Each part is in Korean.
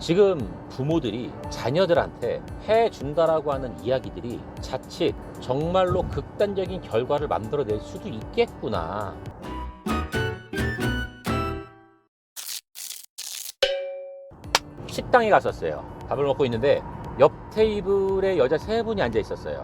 지금 부모들이 자녀들한테 해준다라고 하는 이야기들이 자칫 정말로 극단적인 결과를 만들어낼 수도 있겠구나. 식당에 갔었어요. 밥을 먹고 있는데 옆 테이블에 여자 세 분이 앉아 있었어요.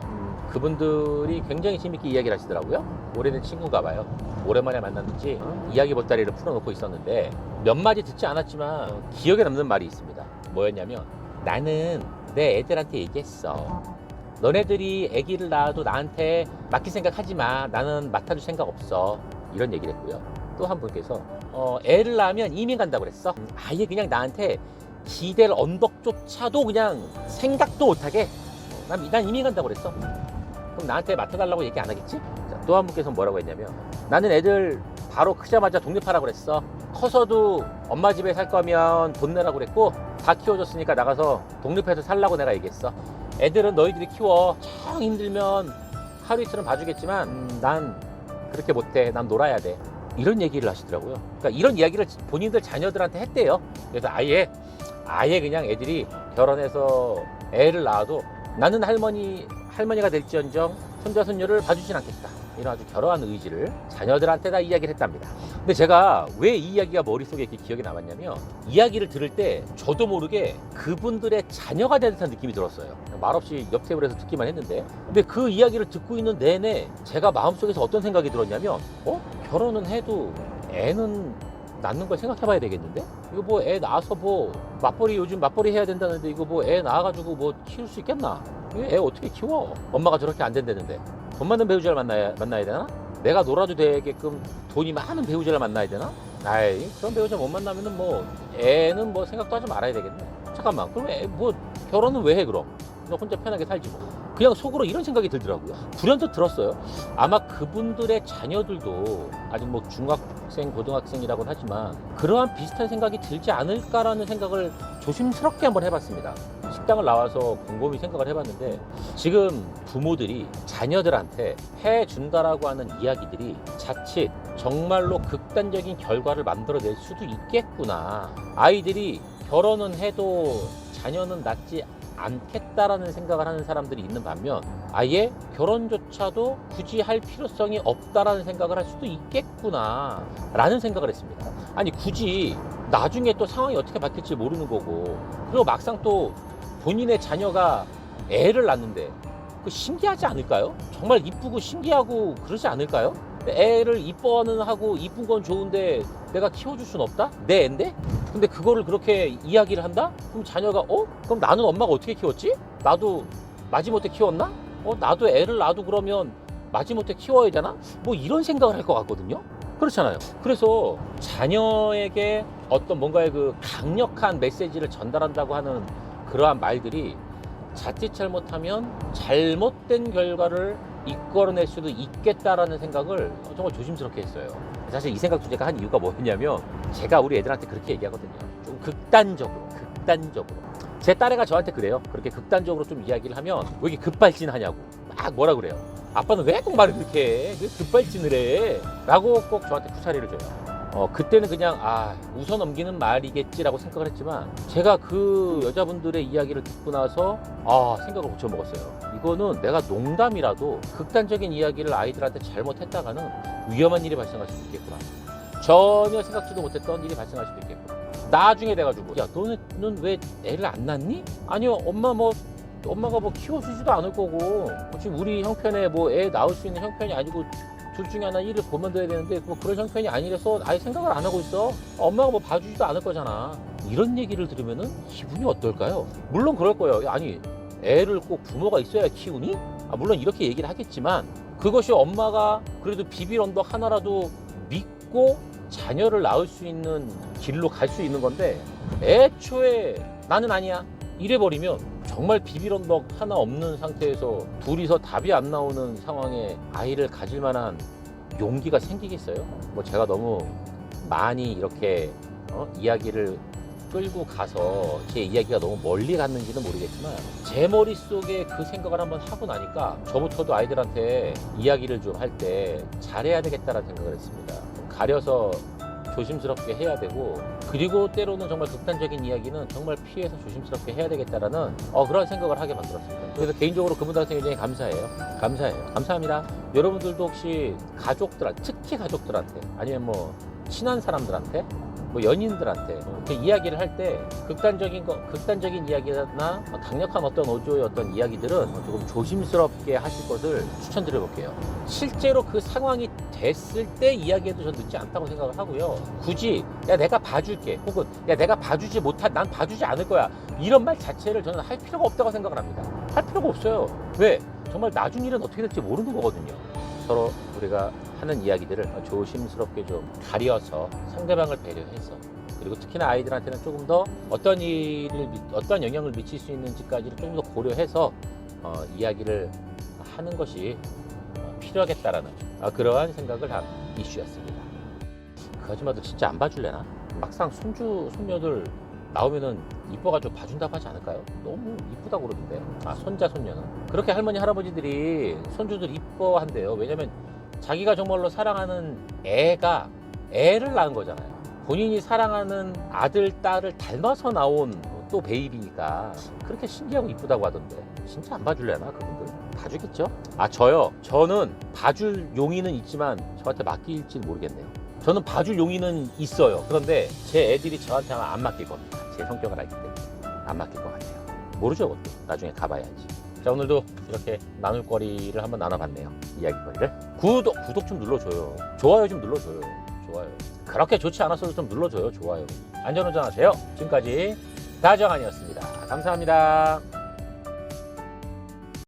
그분들이 굉장히 재밌게 이야기를 하시더라고요. 오래된 친구인가 봐요. 오랜만에 만났는지 이야기 보따리를 풀어놓고 있었는데 몇 마디 듣지 않았지만 기억에 남는 말이 있습니다. 뭐였냐면, 나는 내 애들한테 얘기했어. 너네들이 아기를 낳아도 나한테 맡길 생각 하지 마. 나는 맡아줄 생각 없어. 이런 얘기를 했고요. 또 한 분께서 애를 낳으면 이민 간다고 그랬어. 아예 그냥 나한테 기댈 언덕조차도 그냥 생각도 못하게 난 이민 간다고 그랬어. 그럼 나한테 맡아달라고 얘기 안 하겠지? 또 한 분께서 뭐라고 했냐면, 나는 애들 바로 크자마자 독립하라고 그랬어. 커서도 엄마 집에 살 거면 돈 내라고 그랬고, 다 키워줬으니까 나가서 독립해서 살라고 내가 얘기했어. 애들은 너희들이 키워. 참 힘들면 하루 이틀은 봐주겠지만 난 그렇게 못해. 난 놀아야 돼. 이런 얘기를 하시더라고요. 그러니까 이런 이야기를 본인들 자녀들한테 했대요. 그래서 아예 그냥 애들이 결혼해서 애를 낳아도 나는 할머니가 될지언정 손자 손녀를 봐주진 않겠다. 이런 아주 결혼한 의지를 자녀들한테 다 이야기를 했답니다. 근데 제가 왜 이 이야기가 머릿속에 이렇게 기억에 남았냐면, 이야기를 들을 때 저도 모르게 그분들의 자녀가 된 듯한 느낌이 들었어요. 말없이 옆 테이블에서 듣기만 했는데, 근데 그 이야기를 듣고 있는 내내 제가 마음속에서 어떤 생각이 들었냐면, 결혼은 해도 애는 낳는 걸 생각해 봐야 되겠는데? 이거 뭐 애 낳아서 뭐 요즘 맞벌이 해야 된다는데, 이거 뭐 애 낳아가지고 뭐 키울 수 있겠나? 이거 애 어떻게 키워? 엄마가 저렇게 안 된다는데. 돈 많은 배우자를 만나야 되나? 내가 놀아도 되게끔 돈이 많은 배우자를 만나야 되나? 아이, 그런 배우자 못 만나면은 뭐 애는 뭐 생각도 하지 말아야 되겠네. 잠깐만, 그럼 뭐 결혼은 왜 해 그럼? 너 혼자 편하게 살지 뭐. 그냥 속으로 이런 생각이 들더라고요. 불현듯 들었어요. 아마 그분들의 자녀들도 아직 뭐 중학생, 고등학생이라고는 하지만 그러한 비슷한 생각이 들지 않을까라는 생각을 조심스럽게 한번 해봤습니다. 식당을 나와서 곰곰이 생각을 해봤는데, 지금 부모들이 자녀들한테 해준다라고 하는 이야기들이 자칫 정말로 극단적인 결과를 만들어낼 수도 있겠구나. 아이들이 결혼은 해도 자녀는 낳지 않겠다라는 생각을 하는 사람들이 있는 반면, 아예 결혼조차도 굳이 할 필요성이 없다라는 생각을 할 수도 있겠구나 라는 생각을 했습니다. 아니, 굳이 나중에 또 상황이 어떻게 바뀔지 모르는 거고, 그리고 막상 또 본인의 자녀가 애를 낳는데 그 신기하지 않을까요? 정말 이쁘고 신기하고 그러지 않을까요? 애를 이뻐는 하고 이쁜 건 좋은데 내가 키워줄 순 없다? 내 애인데? 근데 그거를 그렇게 이야기를 한다? 그럼 자녀가 그럼 나는 엄마가 어떻게 키웠지? 나도 마지못해 키웠나? 나도 애를 낳아도 그러면 마지못해 키워야 되나? 뭐 이런 생각을 할 것 같거든요. 그렇잖아요. 그래서 자녀에게 어떤 뭔가의 그 강력한 메시지를 전달한다고 하는 그러한 말들이 자칫 잘못하면 잘못된 결과를 이끌어낼 수도 있겠다라는 생각을 정말 조심스럽게 했어요. 사실 이 생각도 제가 한 이유가 뭐였냐면, 제가 우리 애들한테 그렇게 얘기하거든요. 좀 극단적으로. 제 딸애가 저한테 그래요. 그렇게 극단적으로 좀 이야기를 하면 왜 이렇게 급발진하냐고 막 뭐라 그래요. 아빠는 왜 꼭 말을 그렇게 해? 왜 급발진을 해? 라고 꼭 저한테 쿠사리를 줘요. 그때는 그냥 웃어 넘기는 말이겠지라고 생각을 했지만, 제가 그 여자분들의 이야기를 듣고 나서 생각을 고쳐먹었어요. 이거는 내가 농담이라도 극단적인 이야기를 아이들한테 잘못했다가는 위험한 일이 발생할 수도 있겠구나. 전혀 생각지도 못했던 일이 발생할 수도 있겠구나. 나중에 돼가지고, 야, 너는 왜 애를 안 낳니? 아니요, 엄마가 뭐 키워주지도 않을 거고, 지금 우리 형편에 뭐 애 낳을 수 있는 형편이 아니고 둘 중에 하나 일을 그만둬야 되는데 뭐 그런 형편이 아니라서 아예 생각을 안 하고 있어. 엄마가 뭐 봐주지도 않을 거잖아. 이런 얘기를 들으면은 기분이 어떨까요? 물론 그럴 거예요. 아니, 애를 꼭 부모가 있어야 키우니? 물론 이렇게 얘기를 하겠지만, 그것이 엄마가 그래도 비빌 언덕 하나라도 믿고 자녀를 낳을 수 있는 길로 갈 수 있는 건데, 애초에 나는 아니야 이래버리면 정말 비빌 언덕 하나 없는 상태에서 둘이서 답이 안 나오는 상황에 아이를 가질 만한 용기가 생기겠어요? 뭐 제가 너무 많이 이렇게 이야기를 끌고 가서 제 이야기가 너무 멀리 갔는지는 모르겠지만, 제 머릿속에 그 생각을 한번 하고 나니까 저부터도 아이들한테 이야기를 좀 할 때 잘해야 되겠다라는 생각을 했습니다. 가려서 조심스럽게 해야 되고, 그리고 때로는 정말 극단적인 이야기는 정말 피해서 조심스럽게 해야 되겠다라는 그런 생각을 하게 만들었습니다. 그래서 개인적으로 그분들한테 굉장히 감사해요. 감사합니다. 여러분들도 혹시 가족들한테, 특히 가족들한테, 아니면 뭐 친한 사람들한테, 뭐 연인들한테 그 이야기를 할 때 극단적인 이야기나 강력한 어떤 어조의 어떤 이야기들은 조금 조심스럽게 하실 것을 추천드려 볼게요. 실제로 그 상황이 됐을 때 이야기해도 전 늦지 않다고 생각을 하고요. 굳이 야 내가 봐줄게, 혹은 야 내가 봐주지 못한, 난 봐주지 않을 거야, 이런 말 자체를 저는 할 필요가 없다고 생각을 합니다. 할 필요가 없어요. 왜? 정말 나중 일은 어떻게 될지 모르는 거거든요. 서로 우리가 하는 이야기들을 조심스럽게 좀 가려서 상대방을 배려해서, 그리고 특히나 아이들한테는 조금 더 어떤 영향을 미칠 수 있는지까지를 조금 더 고려해서 이야기를 하는 것이 필요하겠다라는 그러한 생각을 한 이슈였습니다. 그 아줌마들 진짜 안 봐줄래나? 막상 손주들 나오면은 이뻐가지고 봐준다고 하지 않을까요? 너무 이쁘다고 그러던데. 손자 손녀는 그렇게 할머니 할아버지들이 손주들 이뻐한대요. 왜냐면 자기가 정말로 사랑하는 애가 애를 낳은 거잖아요. 본인이 사랑하는 아들 딸을 닮아서 나온 또 베이비니까 그렇게 신기하고 이쁘다고 하던데. 진짜 안 봐줄래나 그분들? 봐주겠죠? 저는 봐줄 용의는 있지만 저한테 맡길지 모르겠네요. 저는 봐줄 용의는 있어요. 그런데 제 애들이 저한테 아마 안 맡길 겁니다. 제 성격을 알기 때문에 안 맡길 것 같아요. 모르죠, 그것도. 나중에 가봐야지. 자, 오늘도 이렇게 나눌거리를 한번 나눠봤네요. 이야기거리를. 구독 좀 눌러줘요. 좋아요 좀 눌러줘요. 좋아요. 그렇게 좋지 않았어도 좀 눌러줘요. 좋아요. 안전운전하세요. 지금까지 다정한이었습니다. 감사합니다.